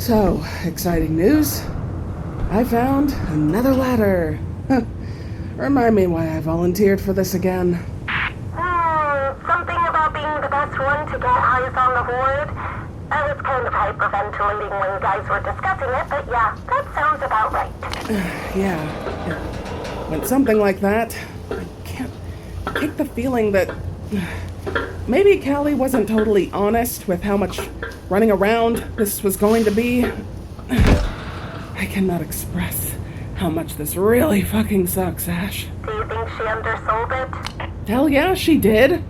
So, exciting news. I found another ladder. Remind me why I volunteered for this again. Something about being the best one to get eyes on the horde. I was kind of hyperventilating when you guys were discussing it, but yeah, that sounds about right. Yeah. When something like that, I can't take the feeling that maybe Cali wasn't totally honest with how much running around this was going to be. I cannot express how much this really fucking sucks, Ash. Do you think she undersold it? Hell yeah, she did.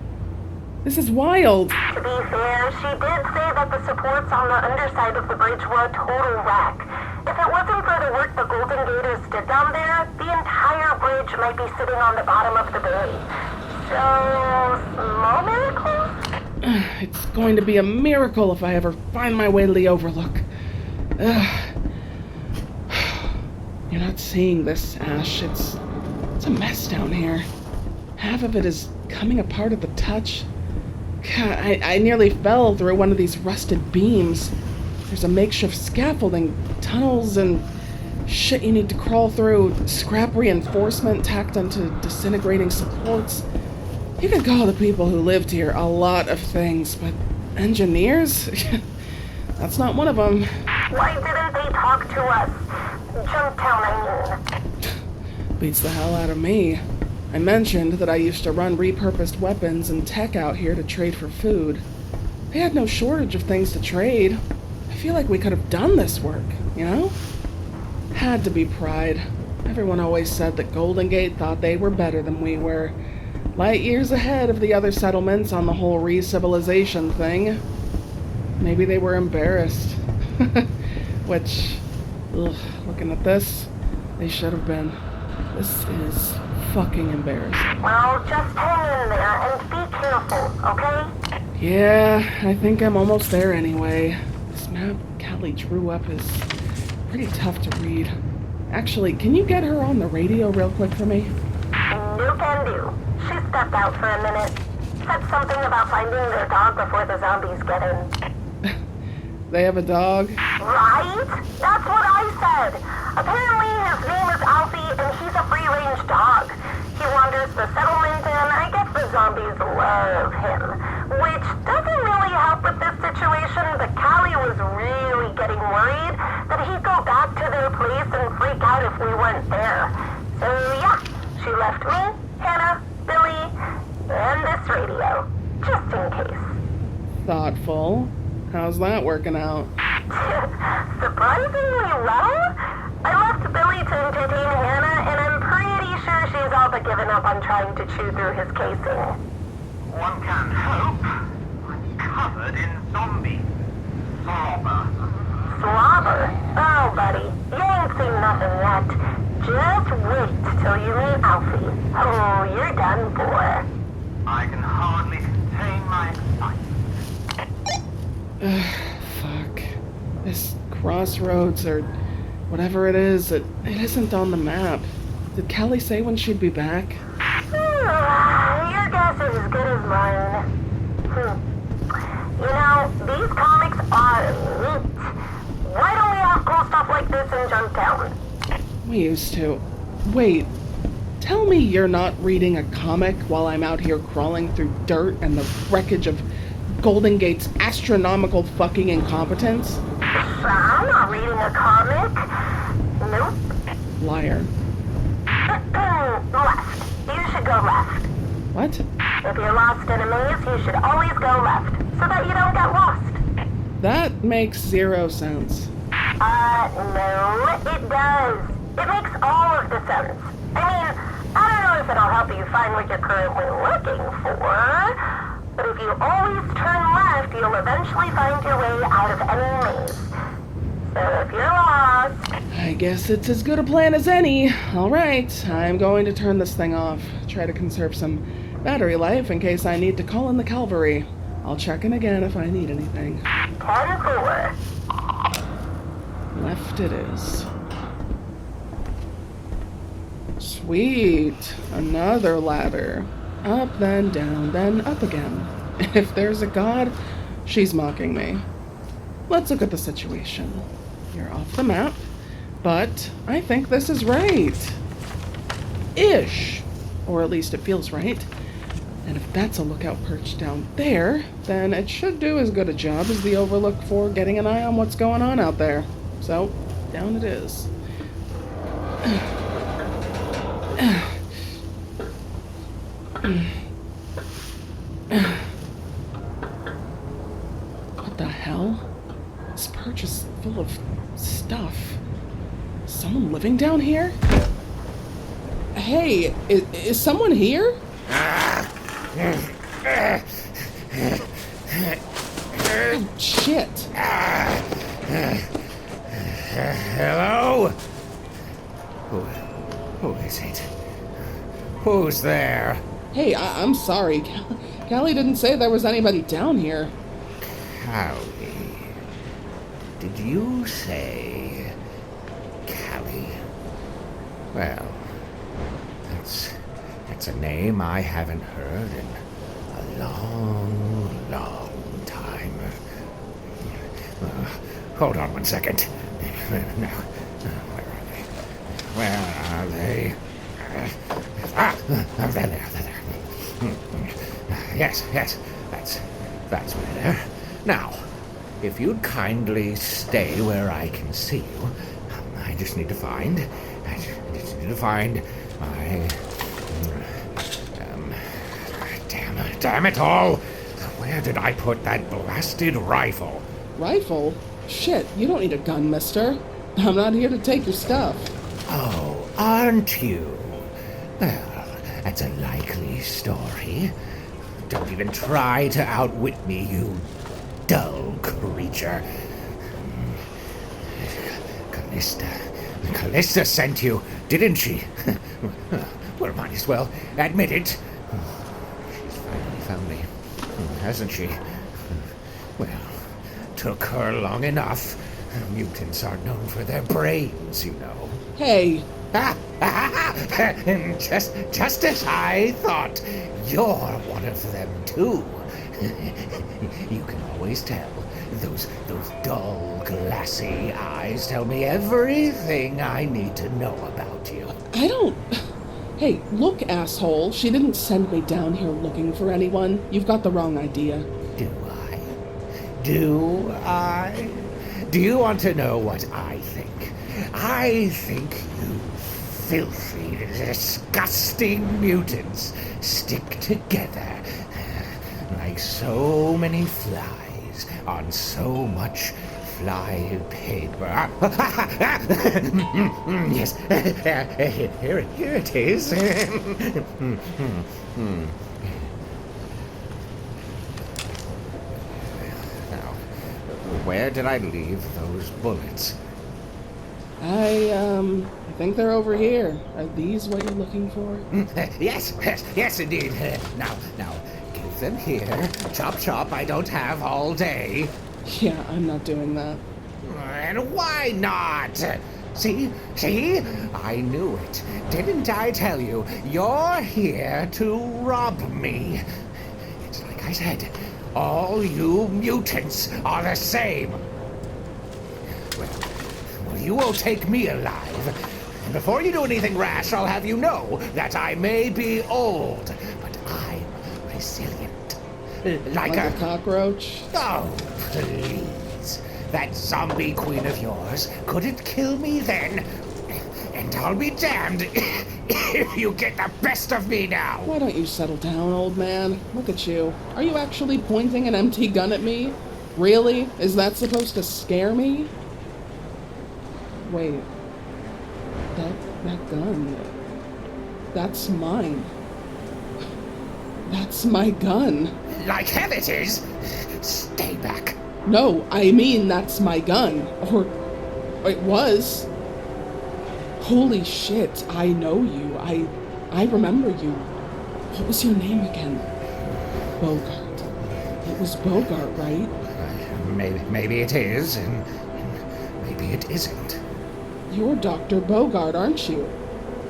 This is wild. To be fair, she did say that the supports on the underside of the bridge were a total wreck. If it wasn't for the work the Goldengaters did down there, the entire bridge might be sitting on the bottom of the bay. So, small miracle? It's going to be a miracle if I ever find my way to the Overlook. You're not seeing this, Ash. It's a mess down here. Half of it is coming apart at the touch. God, I nearly fell through one of these rusted beams. There's a makeshift scaffolding, tunnels, and shit you need to crawl through, scrap reinforcement tacked onto disintegrating supports. You could call the people who lived here a lot of things, but engineers? That's not one of them. Why didn't they talk to us? Junktown, I mean. Beats the hell out of me. I mentioned that I used to run repurposed weapons and tech out here to trade for food. They had no shortage of things to trade. I feel like we could have done this work, you know? Had to be pride. Everyone always said that Goldengate thought they were better than we were. Light years ahead of the other settlements on the whole re-civilization thing. Maybe they were embarrassed. Which, looking at this, they should have been. This is fucking embarrassing. Well, just hang in there and be careful, okay? Yeah, I think I'm almost there anyway. This map Cali drew up is pretty tough to read. Actually, can you get her on the radio real quick for me? No can do. She stepped out for a minute. Said something about finding their dog before the zombies get in. They have a dog? Right? That's what I said. Apparently his name is Alfie and he's a free-range dog. He wanders the settlement and I guess the zombies love him. Which doesn't really help with this situation, but Cali was really getting worried that he'd go back to their place and freak out if we weren't there. So yeah, she left me, Hannah, Billy, and this radio. Just in case. Thoughtful. How's that working out? Surprisingly well. I left Billy to entertain Hannah, and I'm pretty sure she's all but given up on trying to chew through his casing. One can hope. I'm covered in zombie slobber. Slobber? Oh, buddy, you ain't seen nothing yet. Just wait till you meet Alfie. Oh, you're done for. I can hardly contain my excitement. Fuck. This crossroads, or whatever it is, it isn't on the map. Did Cali say when she'd be back? Your guess is as good as mine. You know, these comics are neat. Why don't we have cool stuff like this in Junktown? We used to. Wait. Tell me you're not reading a comic while I'm out here crawling through dirt and the wreckage of Goldengate's astronomical fucking incompetence? I'm not reading a comic. Nope. Liar. Left. You should go left. What? If you're lost in a maze, you should always go left, so that you don't get lost. That makes zero sense. No, it does. It makes all of the sense. I mean, I don't know if it'll help you find what you're currently looking for, but if you always turn left, you'll eventually find your way out of any maze. So if you're lost... I guess it's as good a plan as any. Alright, I'm going to turn this thing off. Try to conserve some battery life in case I need to call in the cavalry. I'll check in again if I need anything. 10-4. Left it is. Sweet. Another ladder. Up, then down, then up again. If there's a god, she's mocking me. Let's look at the situation. you're off the map, but I think this is right. Ish. Or at least it feels right. And if that's a lookout perch down there, then it should do as good a job as the Overlook for getting an eye on what's going on out there. So, down it is. What the hell? This perch is full of stuff. Is someone living down here? Hey, is someone here? Oh, shit. Hello? Who is it? Who's there? Hey, I'm sorry. Callie didn't say there was anybody down here. Cali. Did you say Cali? Well, that's a name I haven't heard in a long, long time. Hold on 1 second. Now, where are they? There. Yes, that's better. Now, if you'd kindly stay where I can see you, I just need to find my... Damn it all! Where did I put that blasted rifle? Rifle? Shit, you don't need a gun, mister. I'm not here to take your stuff. Oh, aren't you? Well, that's a likely story. Don't even try to outwit me, you dull creature. Callista sent you, didn't she? Well, might as well admit it. She's finally found me, hasn't she? Well, took her long enough. Mutants are known for their brains, you know. Hey. Just as I thought, you're one of them too. You can always tell. Those dull, glassy eyes tell me everything I need to know about you. I don't... Hey, look, asshole. She didn't send me down here looking for anyone. You've got the wrong idea. Do I? Do you want to know what I think? I think you filthy, disgusting mutants stick together like so many flies on so much fly paper. Yes, here it is. Now, where did I leave those bullets? I think they're over here. Are these what you're looking for? Yes, indeed. Now, give them here. Chop, I don't have all day. Yeah, I'm not doing that. And why not? See? I knew it. Didn't I tell you? You're here to rob me. It's like I said, all you mutants are the same. Well, you will take me alive. And before you do anything rash, I'll have you know that I may be old, but I'm resilient. Like a cockroach? Oh, please. That zombie queen of yours couldn't kill me then. And I'll be damned if you get the best of me now. Why don't you settle down, old man? Look at you. Are you actually pointing an empty gun at me? Really? Is that supposed to scare me? Wait. That gun. That's mine. That's my gun. Like hell it is. Stay back. No, I mean that's my gun. Or it was. Holy shit, I know you. I remember you. What was your name again? Bogart. It was Bogart, right? Maybe it is, and maybe it isn't. You're Dr. Bogart, aren't you?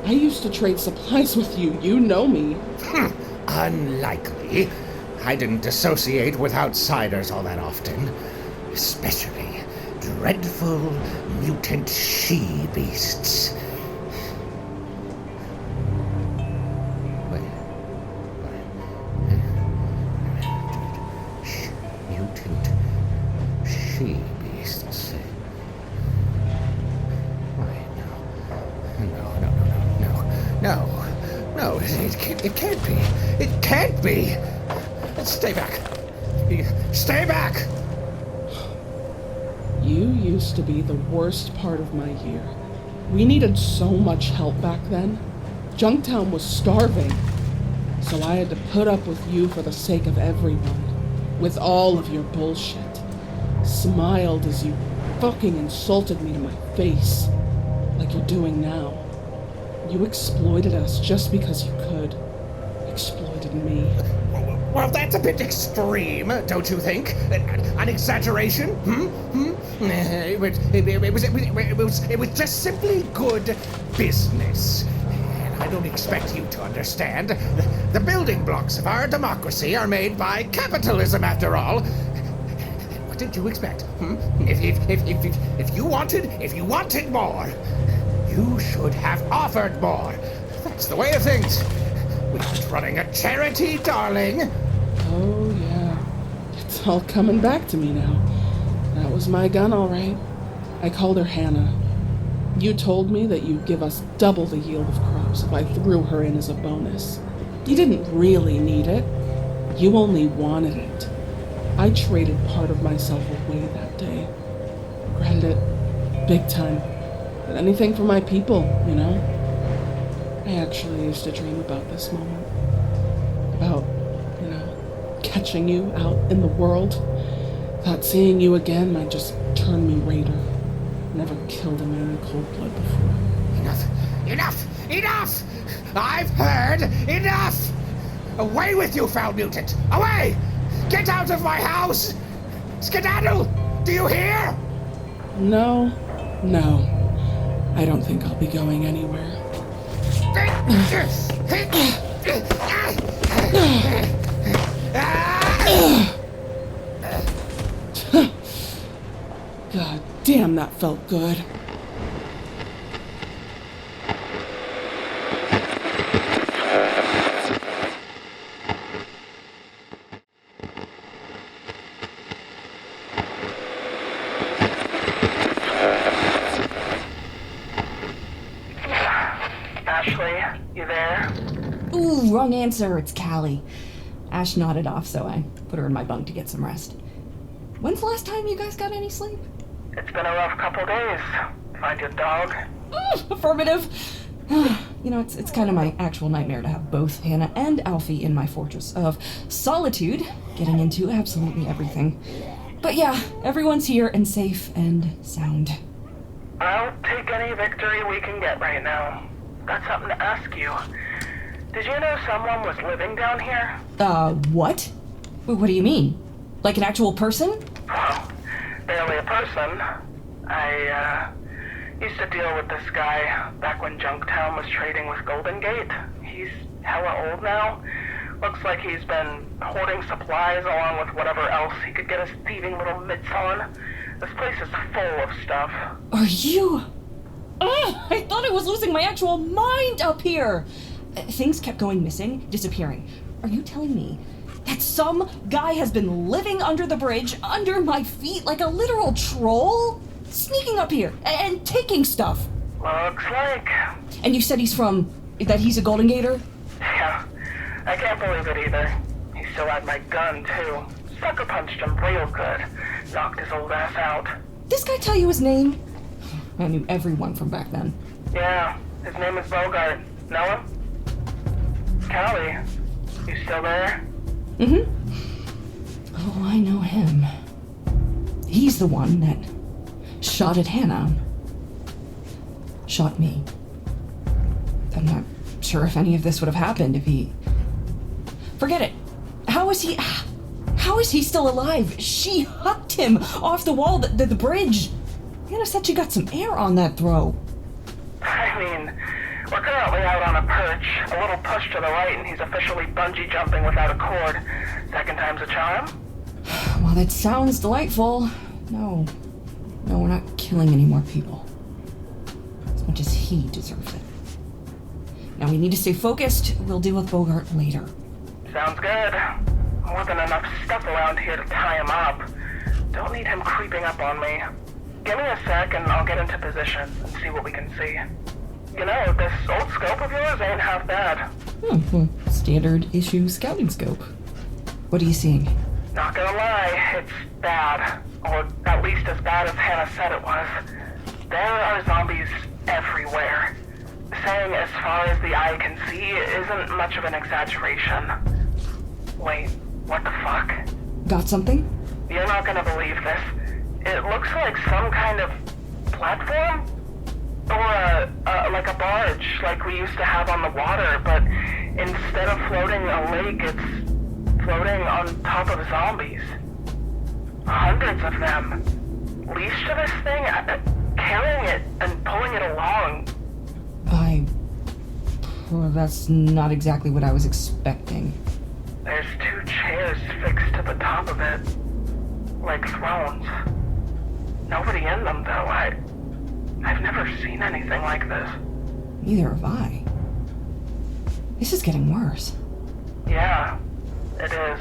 I used to trade supplies with you. You know me. Unlikely. I didn't associate with outsiders all that often. Especially dreadful mutant she-beasts. Mutant she-beasts. No, it can't be. It can't be. Stay back. Stay back! You used to be the worst part of my year. We needed so much help back then. Junktown was starving. So I had to put up with you for the sake of everyone. With all of your bullshit. Smiled as you fucking insulted me to my face. Like you're doing now. You exploited us just because you could. Exploited me. Well, that's a bit extreme, don't you think? An exaggeration? It was just simply good business. And I don't expect you to understand. The building blocks of our democracy are made by capitalism, after all. What did you expect? If you wanted more, you should have offered more. That's the way of things. We aren't running a charity, darling. Oh, yeah. It's all coming back to me now. That was my gun, all right. I called her Hannah. You told me that you'd give us double the yield of crops if I threw her in as a bonus. You didn't really need it. You only wanted it. I traded part of myself away that day. Regretted it. Big time. But anything for my people, you know? I actually used to dream about this moment. About, catching you out in the world. Thought seeing you again might just turn me raider. Never killed a man in cold blood before. Enough! I've heard enough! Away with you, foul mutant! Away! Get out of my house! Skedaddle! Do you hear? No. I don't think I'll be going anywhere. God damn, that felt good. Ashley, you there? Ooh, wrong answer. It's Cali. Ash nodded off, so I put her in my bunk to get some rest. When's the last time you guys got any sleep? It's been a rough couple days. Find your dog? Affirmative. It's kind of my actual nightmare to have both Hannah and Alfie in my fortress of solitude, getting into absolutely everything. But yeah, everyone's here and safe and sound. I'll take any victory we can get right now. Got something to ask you. Did you know someone was living down here? What? What do you mean? Like an actual person? Well, barely a person. I, used to deal with this guy back when Junktown was trading with Goldengate. He's hella old now. Looks like he's been hoarding supplies along with whatever else he could get his thieving little mitts on. This place is full of stuff. Are you... I thought I was losing my actual mind up here! Things kept going missing, disappearing. Are you telling me that some guy has been living under the bridge, under my feet, like a literal troll? Sneaking up here and taking stuff. Looks like. And you said he's a Golden Gator? Yeah, I can't believe it either. He still had my gun, too. Sucker punched him real good. Knocked his old ass out. This guy tell you his name? I knew everyone from back then. Yeah, his name is Bogart. Know him? Cali, you still there? Mm-hmm. Oh, I know him. He's the one that shot at Hannah. Shot me. I'm not sure if any of this would have happened if he... Forget it. How is he still alive? She hucked him off the wall, the bridge. Hannah said she got some air on that throw. I mean, we're currently out on a perch. A little push to the right and he's officially bungee jumping without a cord. Second time's a charm? Well, that sounds delightful. No. No, we're not killing any more people. As much as he deserves it. Now we need to stay focused. We'll deal with Bogart later. Sounds good. More than enough stuff around here to tie him up. Don't need him creeping up on me. Give me a sec and I'll get into position and see what we can see. You know, this old scope of yours ain't half bad. Standard issue scouting scope. What are you seeing? Not gonna lie, it's bad. Or at least as bad as Hannah said it was. There are zombies everywhere. Saying as far as the eye can see isn't much of an exaggeration. Wait, what the fuck? Got something? You're not gonna believe this. It looks like some kind of platform? Or like a barge, like we used to have on the water, but instead of floating a lake, it's floating on top of zombies. Hundreds of them. Leashed to this thing, carrying it and pulling it along. Well, that's not exactly what I was expecting. There's 2 chairs fixed to the top of it. Like thrones. Nobody in them, though. I've never seen anything like this. Neither have I. This is getting worse. Yeah, it is.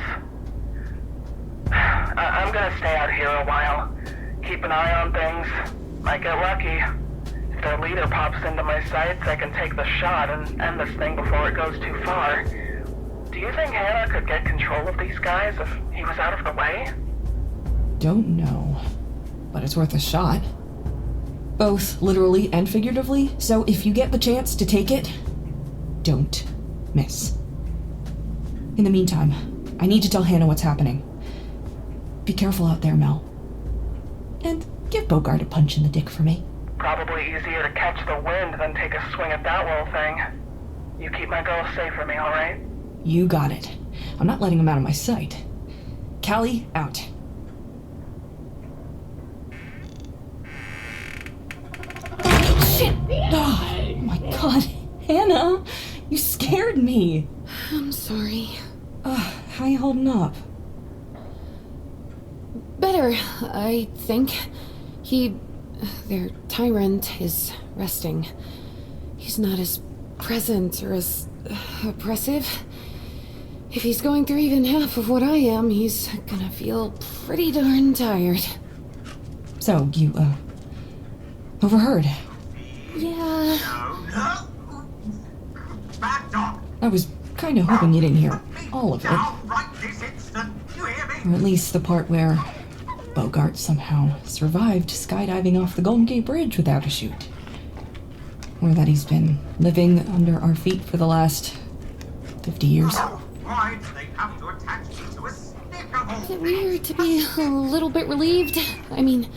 I'm gonna stay out here a while. Keep an eye on things. Might get lucky. If their leader pops into my sights, I can take the shot and end this thing before it goes too far. Do you think Hannah could get control of these guys if he was out of the way? Don't know, but it's worth a shot. Both literally and figuratively, so if you get the chance to take it, don't miss. In the meantime, I need to tell Hannah what's happening. Be careful out there, Mel. And give Bogart a punch in the dick for me. Probably easier to catch the wind than take a swing at that little thing. You keep my girl safe for me, alright? You got it. I'm not letting him out of my sight. Cali, out. Shit! Oh my god, Hannah! You scared me! I'm sorry. How you holding up? Better, I think. Their tyrant is resting. He's not as present or as oppressive. If he's going through even half of what I am, he's gonna feel pretty darn tired. So, you, overheard? Yeah. No. Back dog. I was kinda hoping you didn't hear all of it. Down right this instant. You hear me? Or at least the part where Bogart somehow survived skydiving off the Goldengate Bridge without a chute. Or that he's been living under our feet for the last 50 years. Why do they have to attach me to a stick of all Is it weird to be a little bit relieved? I mean,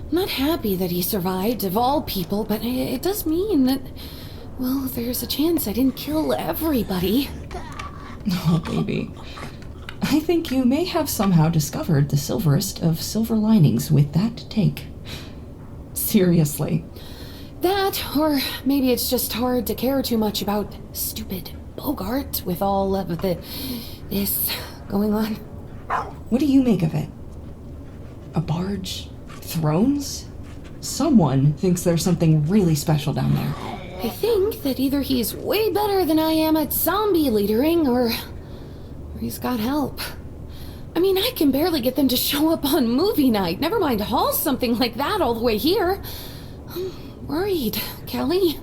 I'm not happy that he survived, of all people, but it does mean that, well, there's a chance I didn't kill everybody. Oh, baby. I think you may have somehow discovered the silverest of silver linings with that take. Seriously. That, or maybe it's just hard to care too much about stupid Bogart with all of this going on. What do you make of it? A barge? Thrones? Someone thinks there's something really special down there. I think that either he's way better than I am at zombie leadering, or he's got help. I mean, I can barely get them to show up on movie night, never mind haul something like that all the way here. I'm worried, Cali.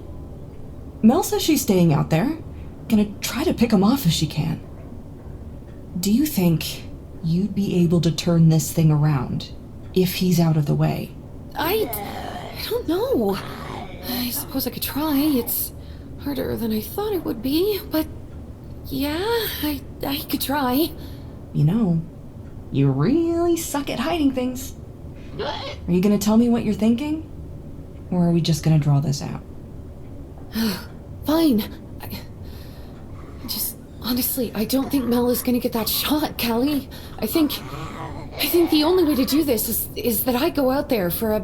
Mel says she's staying out there, gonna try to pick him off if she can. Do you think you'd be able to turn this thing around if he's out of the way? I don't know. I suppose I could try. It's harder than I thought it would be, but yeah, I could try. You know, you really suck at hiding things. Are you gonna tell me what you're thinking? Or are we just gonna draw this out? Fine. Honestly, I don't think Mel is gonna get that shot, Cali. I think the only way to do this is that I go out there for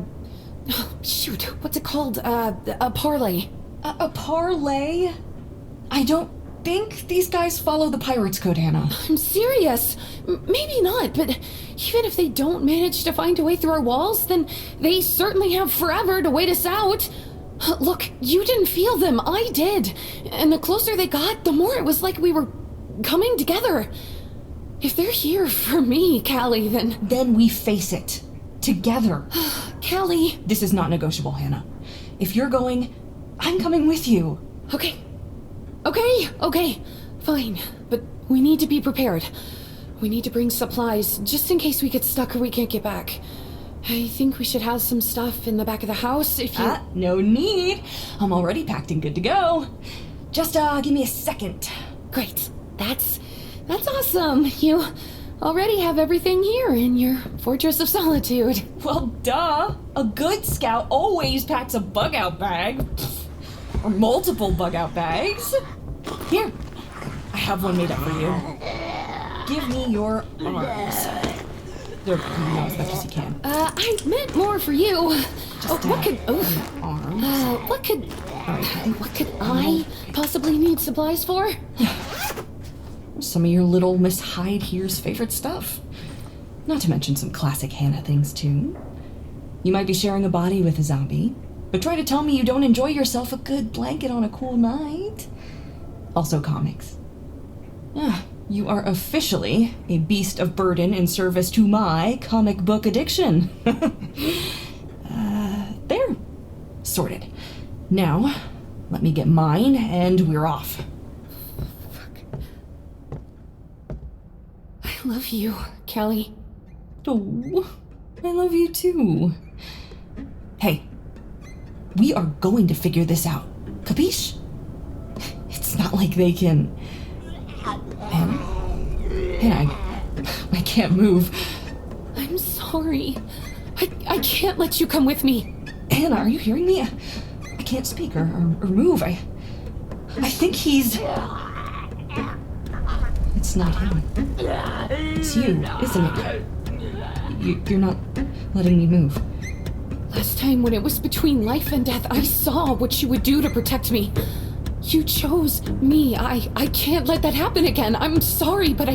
what's it called? A parlay. A parlay? I don't think these guys follow the Pirates Code, Hannah. I'm serious. Maybe not, but even if they don't manage to find a way through our walls, then they certainly have forever to wait us out. Look, you didn't feel them, I did. And the closer they got, the more it was like we were coming together. If they're here for me, Cali, then... Then we face it. Together. Cali... This is not negotiable, Hannah. If you're going, I'm coming with you. Okay, fine. But we need to be prepared. We need to bring supplies, just in case we get stuck or we can't get back. I think we should have some stuff in the back of the house if you... No need. I'm already packed and good to go. Just, give me a second. Great. That's awesome. You already have everything here in your Fortress of Solitude. Well, duh. A good scout always packs a bug-out bag. Or multiple bug-out bags. Here. I have one made up for you. Give me your arms. They're moving out as much as you can. I meant more for you. What could I possibly need supplies for? Some of your little Miss Hyde here's favorite stuff. Not to mention some classic Hannah things, too. You might be sharing a body with a zombie, but try to tell me you don't enjoy yourself a good blanket on a cool night. Also comics. You are officially a beast of burden in service to my comic book addiction. There. Sorted. Now, let me get mine and we're off. I love you, Cali. Oh, I love you too. Hey, we are going to figure this out. Capiche? It's not like they can... Hannah, I can't move. I'm sorry. I can't let you come with me. Hannah, are you hearing me? I can't speak or move. I think he's... It's not him. It's you, isn't it? You're not letting me move. Last time when it was between life and death, I saw what you would do to protect me. You chose me. I can't let that happen again. I'm sorry, but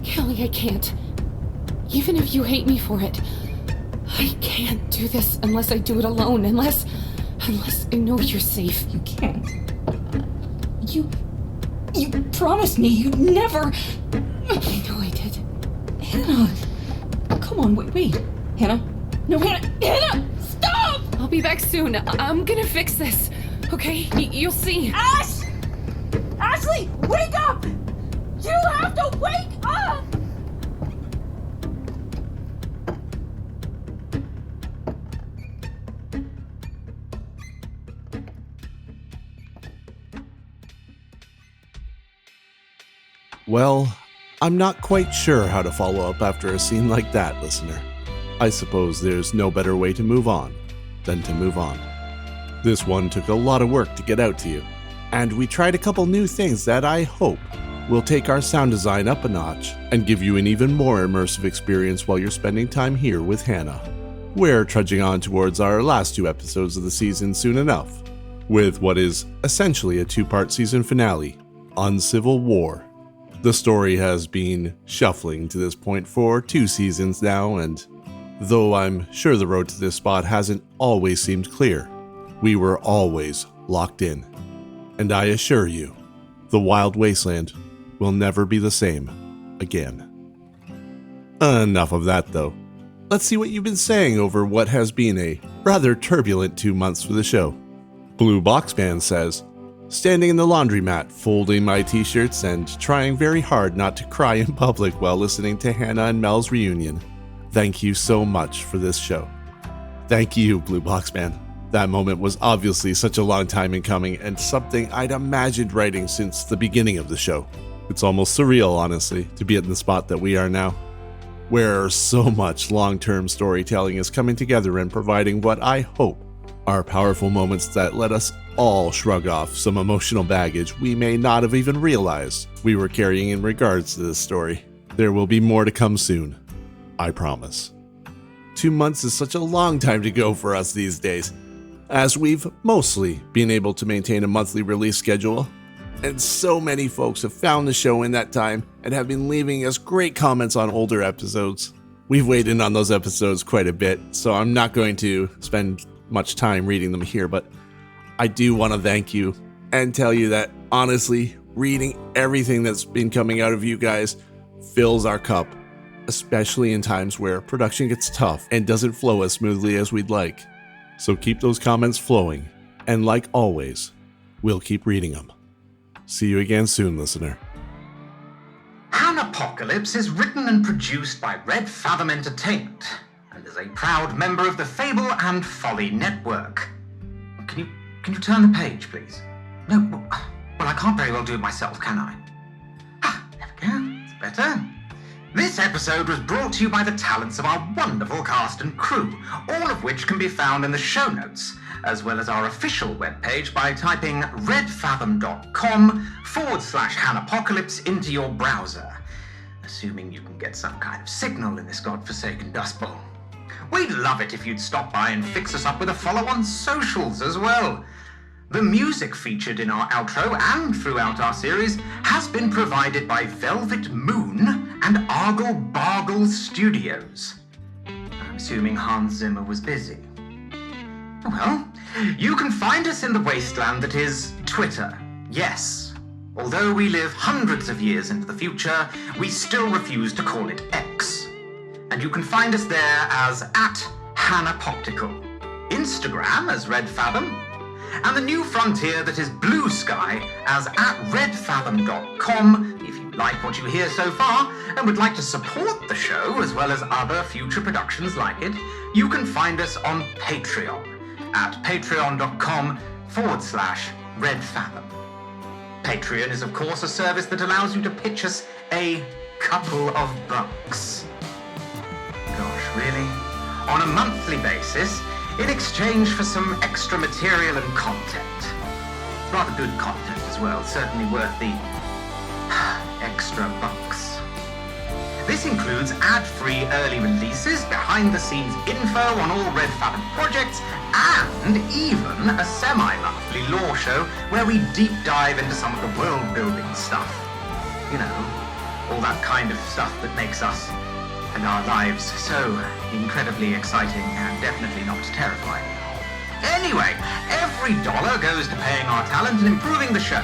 Cali, I can't. Even if you hate me for it, I can't do this unless I do it alone, unless I know you're safe. You can't. You promised me you'd never... I know I did. Hannah! Come on, wait. Hannah? No, Hannah! Stop! I'll be back soon. I'm gonna fix this. Okay? You'll see. Ashley, wake up! You have to wake up! Well, I'm not quite sure how to follow up after a scene like that, listener. I suppose there's no better way to move on than to move on. This one took a lot of work to get out to you, and we tried a couple new things that I hope will take our sound design up a notch and give you an even more immersive experience while you're spending time here with Hannah. We're trudging on towards our last 2 episodes of the season soon enough, with what is essentially a 2-part season finale on Civil War. The story has been shuffling to this point for 2 seasons now, and though I'm sure the road to this spot hasn't always seemed clear, we were always locked in. And I assure you, the Wild Wasteland will never be the same again. Enough of that, though. Let's see what you've been saying over what has been a rather turbulent 2 months for the show. Blue Boxman says, standing in the laundromat, folding my t-shirts and trying very hard not to cry in public while listening to Hannah and Mel's reunion. Thank you so much for this show. Thank you, Blue Boxman. That moment was obviously such a long time in coming and something I'd imagined writing since the beginning of the show. It's almost surreal, honestly, to be at the spot that we are now, where so much long-term storytelling is coming together and providing what I hope are powerful moments that let us all shrug off some emotional baggage we may not have even realized we were carrying in regards to this story. There will be more to come soon, I promise. 2 months is such a long time to go for us these days, as we've mostly been able to maintain a monthly release schedule. And so many folks have found the show in that time and have been leaving us great comments on older episodes. We've weighed in on those episodes quite a bit, so I'm not going to spend much time reading them here, but I do want to thank you and tell you that, honestly, reading everything that's been coming out of you guys fills our cup, especially in times where production gets tough and doesn't flow as smoothly as we'd like. So keep those comments flowing, and like always, we'll keep reading them. See you again soon, listener. Hannahpocalypse is written and produced by Red Fathom Entertainment and is a proud member of the Fable and Folly Network. Can you turn the page, please? No, well, I can't very well do it myself, can I? There we go. It's better. This episode was brought to you by the talents of our wonderful cast and crew, all of which can be found in the show notes, as well as our official webpage by typing redfathom.com/Hannahpocalypse into your browser, assuming you can get some kind of signal in this godforsaken Dust Bowl. We'd love it if you'd stop by and fix us up with a follow on socials as well. The music featured in our outro and throughout our series has been provided by Velvet Moon and Argle Bargle Studios. I'm assuming Hans Zimmer was busy. Well, you can find us in the wasteland that is Twitter. Yes, although we live hundreds of years into the future, we still refuse to call it X. And you can find us there as @Hannahpocalypse, Instagram as Red Fathom, and the new frontier that is Blue Sky as @redfathom.com. If you like what you hear so far and would like to support the show as well as other future productions like it, you can find us on Patreon at patreon.com/redfathom. Patreon is of course a service that allows you to pitch us a couple of bucks. Gosh, really? On a monthly basis, in exchange for some extra material and content. Rather good content as well, certainly worth the extra bucks. This includes ad-free early releases, behind-the-scenes info on all Red Fathom projects, and even a semi-monthly lore show where we deep dive into some of the world-building stuff. You know, all that kind of stuff that makes us and our lives so incredibly exciting and definitely not terrifying. Anyway, every dollar goes to paying our talent and improving the show,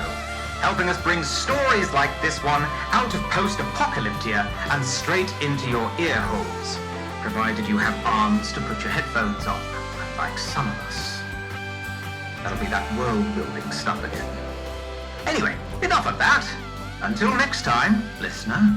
helping us bring stories like this one out of post-apocalyptia and straight into your ear holes, provided you have arms to put your headphones on, like some of us. That'll be that world-building stuff again. Anyway, enough of that. Until next time, listener.